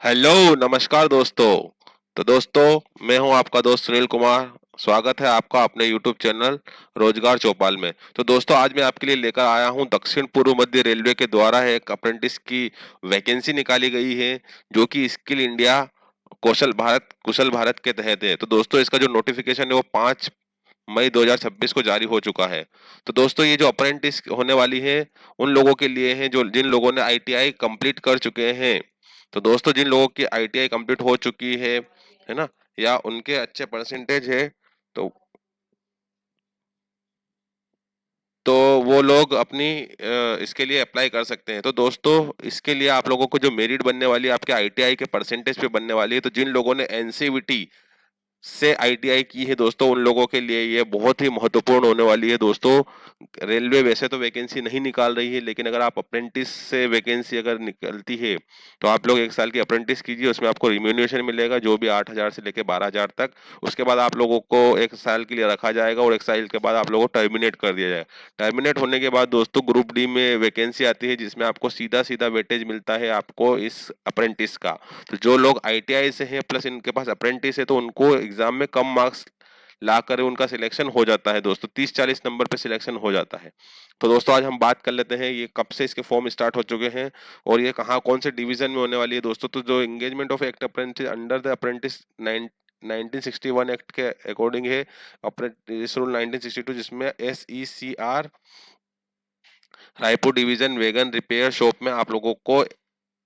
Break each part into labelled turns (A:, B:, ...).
A: Hello नमस्कार दोस्तों। तो दोस्तों मैं हूं आपका दोस्त सुनील कुमार। स्वागत है आपका अपने यूट्यूब चैनल रोजगार चौपाल में। तो दोस्तों आज मैं आपके लिए लेकर आया हूं दक्षिण पूर्व मध्य रेलवे के द्वारा एक अप्रेंटिस की वैकेंसी निकाली गई है, जो कि स्किल इंडिया कुशल भारत के तहत है। तो दोस्तों इसका जो नोटिफिकेशन है वो 5 मई 2026 को जारी हो चुका है। तो दोस्तों ये जो अप्रेंटिस होने वाली है उन लोगों के लिए है जो जिन लोगों ने आईटीआई कंप्लीट कर चुके हैं। तो दोस्तों जिन लोगों की आईटीआई कंप्लीट हो चुकी है ना, या उनके अच्छे परसेंटेज है, तो तो वो लोग अपनी इसके लिए अप्लाई कर सकते हैं। तो दोस्तों इसके लिए आप लोगों को जो मेरिट बनने वाली है आपके आईटीआई के परसेंटेज पे बनने वाली है। तो जिन लोगों ने एनसीवीटी से आईटीआई की है दोस्तों उन लोगों के लिए ये बहुत ही महत्वपूर्ण होने वाली है दोस्तों। रेलवे वैसे तो वैकेंसी नहीं निकाल रही है, लेकिन अगर आप अप्रेंटिस से वैकेंसी अगर निकलती है तो आप लोग 1 साल की अप्रेंटिस कीजिए, उसमें आपको रिम्यूनरेशन मिलेगा जो भी 8,000 से लेकर 12,000 तक। उसके बाद आप लोगों को 1 साल के लिए रखा जाएगा और 1 साल के बाद आप लोगों को टर्मिनेट कर दिया जाएगा। टर्मिनेट होने के बाद दोस्तों ग्रुप डी में वैकेंसी आती है जिसमें आपको सीधा सीधा वेटेज मिलता है आपको इस अप्रेंटिस का। तो जो लोग आईटीआई से हैं प्लस इनके पास अप्रेंटिस है तो उनको एग्जाम में कम मार्क्स ला कर उनका सिलेक्शन हो जाता है दोस्तों, 30-40 नंबर पे सिलेक्शन हो जाता है। तो दोस्तों आज हम बात कर लेते हैं ये कब से इसके फॉर्म स्टार्ट हो चुके हैं और ये कहाँ कौन से डिवीजन में होने वाली है दोस्तों। तो जो engagement of act apprentice under the apprentice 1961 act के अकॉर्डिंग है अप्रेंटिस रूल 1962, जिसमें SECR Raipur division wagon repair shop में आप लोगों को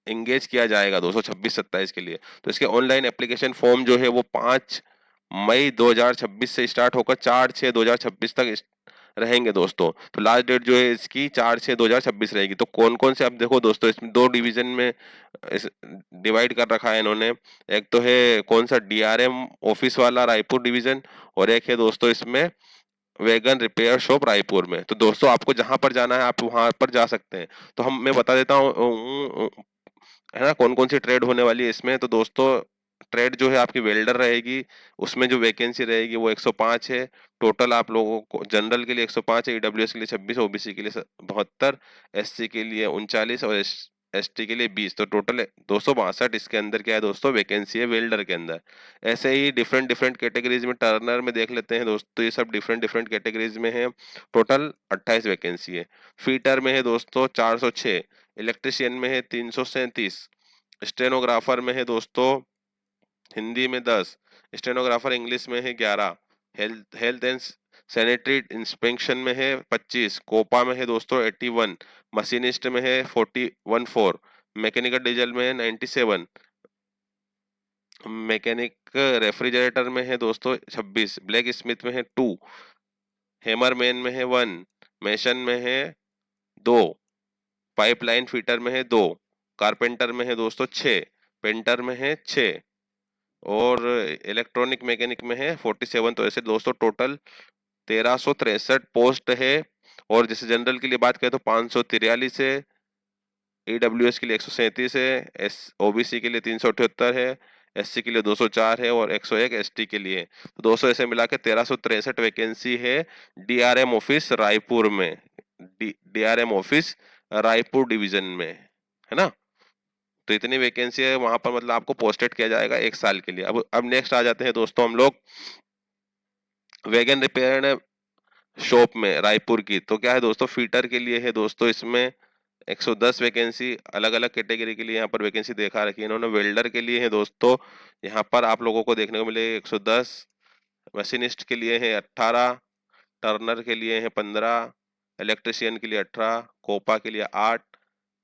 A: एंगेज किया जाएगा 226-27 के लिए। तो इसके ऑनलाइन एप्लीकेशन फॉर्म जो है वो 5 मई 2026 से स्टार्ट होकर 4/6/2026 तक रहेंगे दोस्तों। तो लास्ट डेट जो है इसकी 4/6/2026 रहेगी। तो कौन कौन से आप देखो दोस्तों इसमें दो डिवीजन में डिवाइड कर रखा है इन्होंने। एक तो है कौन सा डीआरएम ऑफिस वाला रायपुर डिवीजन, और एक है दोस्तों इसमें वैगन रिपेयर शॉप रायपुर में। तो दोस्तों आपको जहां पर जाना है आप वहां पर जा सकते हैं। तो मैं बता देता हूँ है ना कौन कौन सी ट्रेड होने वाली है इसमें। तो दोस्तों ट्रेड जो है आपकी वेल्डर रहेगी, उसमें जो वैकेंसी रहेगी वो 105 है। टोटल आप लोगों को जनरल के लिए 105 है, ईडब्ल्यूएस के लिए 26, ओबीसी के लिए 72, एससी के लिए 39 और एसटी के लिए 20। तो टोटल 262 इसके अंदर क्या है दोस्तों वैकेंसी है वेल्डर के अंदर। ऐसे ही डिफरेंट डिफरेंट कैटेगरीज में टर्नर में देख लेते हैं दोस्तों, ये सब डिफरेंट डिफरेंट कैटेगरीज में है। टोटल 28 वैकेंसी है। फीटर में है दोस्तों 406, इलेक्ट्रिशियन में है 337, स्टेनोग्राफर में है दोस्तों हिंदी में 10, स्टेनोग्राफर इंग्लिश में है 11, health health and sanitary inspection में है 25, कोपा में है दोस्तों 81, मशीनिस्ट में है 41, मैकेनिकल डीजल में है 97, मैकेनिक रेफ्रिजरेटर में है दोस्तों 26, ब्लैक स्मिथ में है 2, हेमरमैन में है 1, मेसन में है 2, पाइपलाइन फिटर में है 2, कारपेंटर में है दोस्तों 6, पेंटर में है 6 और इलेक्ट्रॉनिक मैकेनिक में है 47। तो ऐसे दोस्तों टोटल 1363 पोस्ट है। और जैसे जनरल के लिए बात करें तो 543 है, ईडब्ल्यूएस के लिए 137 है, एस ओबीसी के लिए 378 है, एससी के लिए 204 है और 101 एसटी के लिए। तो 200 ऐसे मिला के 1363 वैकेंसी है डीआरएम ऑफिस रायपुर में, डीआरएम ऑफिस रायपुर डिवीजन में, है ना। तो इतनी वैकेंसी है वहां पर, मतलब आपको पोस्टेड किया जाएगा 1 साल के लिए। अब नेक्स्ट आ जाते हैं दोस्तों हम लोग वैगन रिपेयर शॉप में रायपुर की। तो क्या है दोस्तों फीटर के लिए है दोस्तों इसमें 110 वैकेंसी, अलग अलग कैटेगरी के लिए यहाँ पर वैकेंसी देखा रखी है इन्होंने। वेल्डर के लिए है दोस्तों यहाँ पर आप लोगों को देखने को मिलेगा 110, मशीनिस्ट के लिए है 18, टर्नर के लिए है 15, इलेक्ट्रिशियन के लिए 18, कोपा के लिए 8,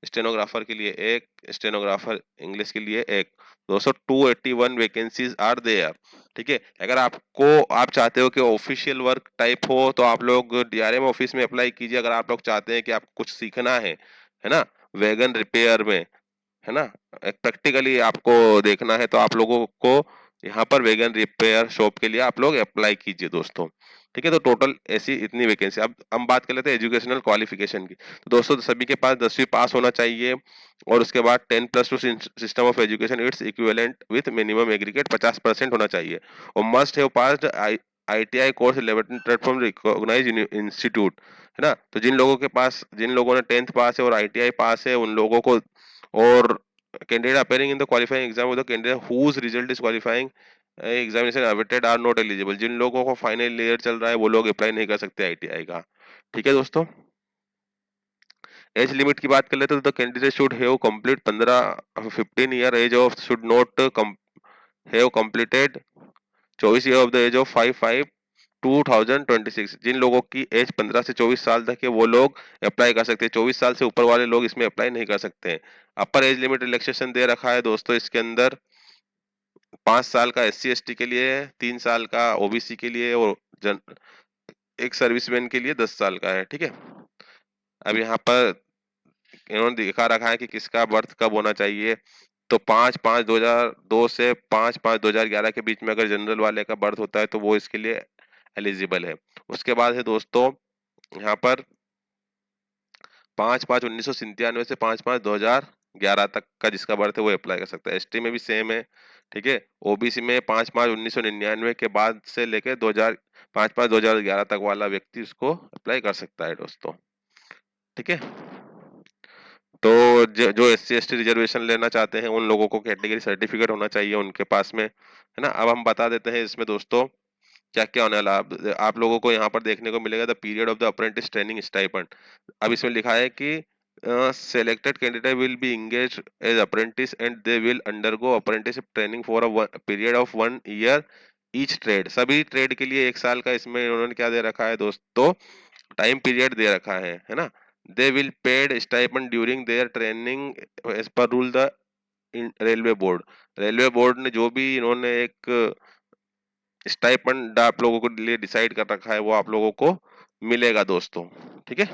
A: स्टेनोग्राफर के लिए 1, स्टेनोग्राफर इंग्लिश के लिए 1। दोस्तों 281 वैकेंसीज आर देयर। ठीक है, अगर आप चाहते हो कि ऑफिशियल वर्क टाइप हो तो आप लोग डीआरएम ऑफिस में अप्लाई कीजिए। अगर आप लोग चाहते हैं कि आपको कुछ सीखना है ना, वैगन रिपेयर में, है ना, प्रैक्टिकली आपको देखना है तो आप लोगों को यहाँ पर वैगन रिपेयर शॉप के लिए आप लोग अप्लाई कीजिए दोस्तों। ठीक है, तो टोटल ऐसी इतनी वैकेंसी। अब हम बात कर लेते हैं एजुकेशनल क्वालिफिकेशन की। तो दोस्तों सभी के पास 10वीं पास होना चाहिए और उसके बाद 10+2 system of education its equivalent with minimum aggregate 50% होना चाहिए और must have passed ITI course 11 platform recognise institute, है ना। तो जिन लोगों ने 10th पास है और आईटीआई पास है उन लोगों को, और candidate appearing in the qualifying exam of the candidate whose result is qualifying examination awaited are not eligible. जिन लोगों को फाइनल ईयर चल रहा है वो लोग अप्लाई नहीं कर सकते आईटीआई का। ठीक है दोस्तों। एज लिमिट की बात कर लेते तो the candidate should have complete 15 year age of should not have completed 24 year of the age of 5/5/2026। जिन लोगों की एज 15 से 24 साल तक है वो लोग अप्लाई कर सकते हैं। 24 साल से ऊपर वाले लोग इसमें अप्लाई नहीं कर सकते हैं। अपर एज लिमिट रिलैक्सेशन दे रखा है दोस्तों इसके अंदर 5 साल का SC ST के लिए है, 3 साल का OBC के लिए और एक सर्विसमैन के लिए 10 साल का है। ठीक है। अब यहाँ पर इन्होंने दिखा रखा है कि किसका बर्थ कब होना चाहिए। तो 5/5/2002 से 5/5/2011 के बीच में अगर जनरल वाले का बर्थ होता है तो वो इसके लिए एलिजिबल है। उसके बाद है दोस्तों यहाँ पर 5/5/1997 से 5/5/2011 तक का जिसका बर्थ है वो अप्लाई कर सकता है। ST में भी सेम है। ठीक है। OBC में 5/5/1999 के बाद से लेकर 5/5/2011 तक वाला व्यक्ति उसको अप्लाई कर सकता है दोस्तों। ठीक है। तो जो SC ST रिजर्वेशन लेना चाहते हैं उन लोगों को कैटेगरी सर्टिफिकेट होना चाहिए उनके पास में, है ना। अब हम बता देते हैं इसमें दोस्तों क्या क्या होने वाला। आप लोगों को यहाँ पर देखने को मिलेगा the period of the apprentice training stipend. अब इसमें लिखा है कि selected candidate will be engaged as apprentice and they will undergo apprenticeship training for a period of 1 year each trade। सभी ट्रेड के लिए 1 साल का इसमें उन्होंने क्या दे रखा है दोस्तों, टाइम पीरियड दे रखा है ना। They will paid stipend during their training as per rule the railway board. Railway board ने जो भी इन्होंने एक स्टाइपेंड आप लोगों के लिए डिसाइड कर रखा है वो आप लोगों को मिलेगा दोस्तों। ठीक है।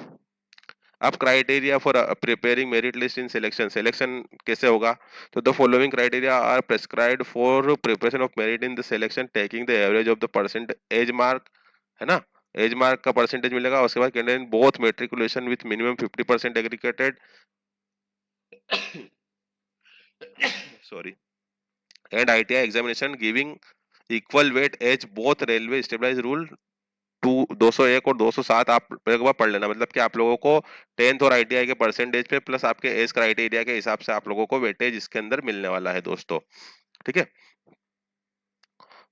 A: अब criteria for preparing merit list in selection. Selection कैसे होगा तो the following criteria are prescribed for preparation of merit in the selection taking the average of the percent age mark, है ना। एज मार्क का परसेंटेज मिलेगा। उसके बाद candidate both matriculation with minimum 50% aggregated sorry and ITI examination giving equal weight as both railway stabilise rule 201 और 207 आप एक बार पढ़ लेना। मतलब कि आप लोगों को 10th और ITI के परसेंटेज पे प्लस आपके एज क्राइटेरिया के हिसाब से आप लोगों को वेटेज इसके अंदर मिलने वाला है दोस्तों। ठीक है।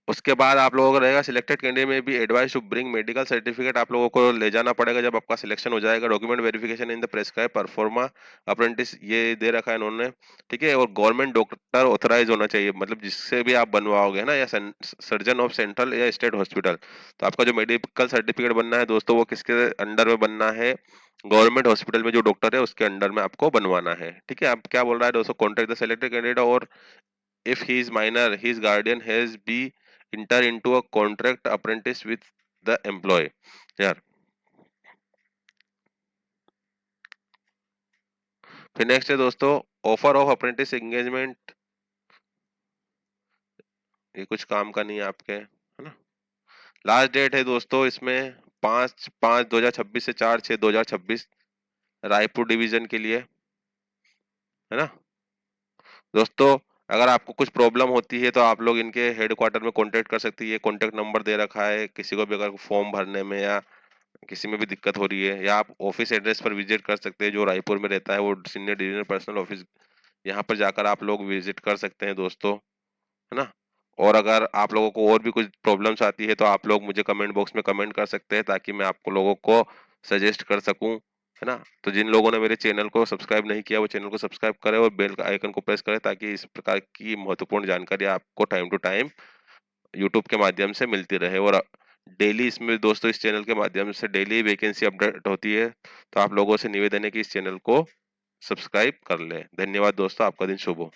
A: उसके बाद आप लोगों को रहेगा सिलेक्टेड कैंडिडेट में भी advice to bring medical certificate आप लोगों को ले जाना पड़ेगा जब आपका सिलेक्शन हो जाएगा। Document verification in the prescribe pro forma apprentice ये दे रखा है इन्होंने। ठीक है। और गवर्नमेंट डॉक्टर ऑथराइज होना चाहिए, मतलब जिससे भी आप बनवाओगे ना, या सर्जन ऑफ सेंट्रल या स्टेट हॉस्पिटल। तो आपका जो मेडिकल सर्टिफिकेट बनना है दोस्तों वो किसके अंडर में बनना है, गवर्नमेंट हॉस्पिटल में जो डॉक्टर है उसके अंडर में आपको बनवाना है। ठीक है। अब क्या बोल रहा है दोस्तों, कॉन्टेक्ट द सेलेक्टेड कैंडिडेट और if he is minor his guardian has be enter into a contract apprentice with the employee। यार फिर नेक्स्ट है दोस्तों ऑफर ऑफ अप्रेंटिस एंगेजमेंट। ये कुछ काम का नहीं है आपके, है ना। लास्ट डेट है दोस्तों इसमें 5/5/2026 से 4/6/2026 रायपुर डिवीजन के लिए, है ना दोस्तों। अगर आपको कुछ प्रॉब्लम होती है तो आप लोग इनके हेडक्वार्टर में कांटेक्ट कर सकते हैं। ये कांटेक्ट नंबर दे रखा है। किसी को भी अगर फॉर्म भरने में या किसी में भी दिक्कत हो रही है, या आप ऑफिस एड्रेस पर विजिट कर सकते हैं जो रायपुर में रहता है, वो सीनियर डिविजनल पर्सनल ऑफिस, यहाँ पर जाकर आप लोग विजिट कर सकते हैं दोस्तों, है ना। और अगर आप लोगों को और भी कुछ प्रॉब्लम्स आती है तो आप लोग मुझे कमेंट बॉक्स में कमेंट कर सकते हैं ताकि मैं आपको लोगों को सजेस्ट कर सकूं, है ना। तो जिन लोगों ने मेरे चैनल को सब्सक्राइब नहीं किया वो चैनल को सब्सक्राइब करें और बेल का आइकन को प्रेस करें ताकि इस प्रकार की महत्वपूर्ण जानकारी आपको टाइम टू टाइम यूट्यूब के माध्यम से मिलती रहे। और डेली इसमें दोस्तों इस चैनल के माध्यम से डेली वैकेंसी अपडेट होती है। तो आप लोगों से निवेदन है कि इस चैनल को सब्सक्राइब कर लें। धन्यवाद दोस्तों, आपका दिन शुभ हो।